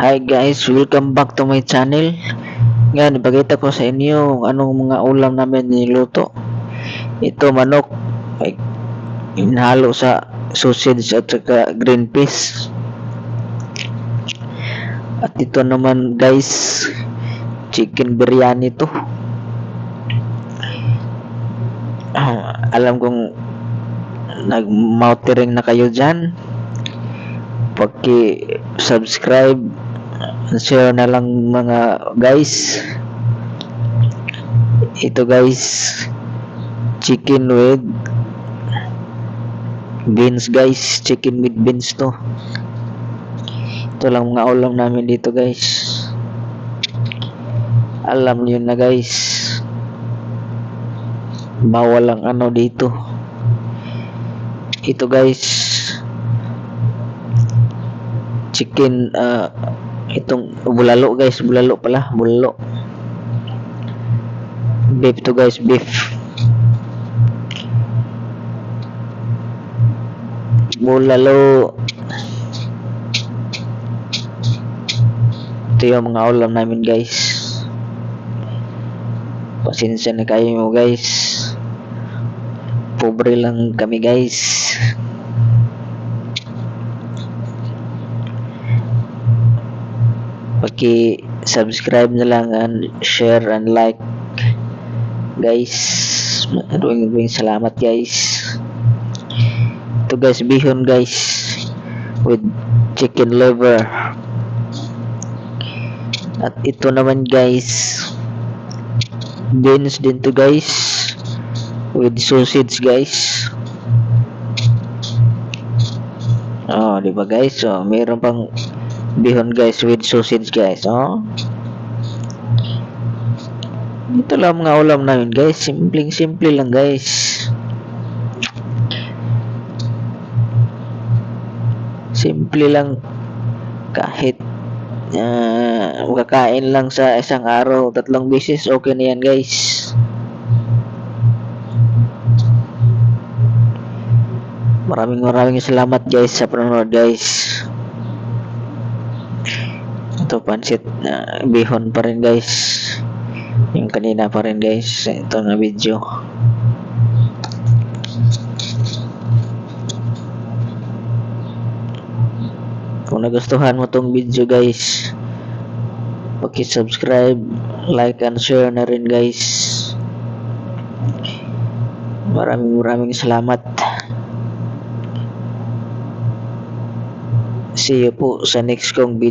Hi guys, welcome back to my channel. Ngayon, ipakita ko sa inyo anong mga ulam namin niluto. Ito manok, ay inhalo sa sausage at saka green peas. At ito naman guys, chicken biryani to. Alam kong nag-mouthing na kayo dyan. Paki-subscribe, share na lang mga guys. Ito guys, chicken with beans guys, chicken with beans to. Ito lang mga ulam namin dito guys. Alam niyo na guys, bawal ang ano dito. Ito guys, chicken, itong bulalo guys, bulalo pala, bulalo. Beef to guys, beef. Bulalo. Ito yung mga ulam namin guys. Pasensya na kayo mo guys. Pobre lang kami guys. Paki-subscribe na lang and share and like guys. Maraming salamat guys. Ito guys, bihon guys with chicken liver. At ito naman guys, beans din to guys with sausage guys. Oh, di ba guys? So, meron pang bihon guys with sausage guys. Oh. Ito lang mga ulam namin guys. Simple lang guys. Simple lang, kahit kakain lang sa isang araw 3 beses, okay na yan guys. Maraming salamat guys sa panonood guys. Ito pansit na bihon pa rin guys, yung kanina pa rin guys. Ito na video. Kung nagustuhan mo tong video guys, paki-subscribe, like and share na rin guys. Maraming salamat. See you po sa next kong video.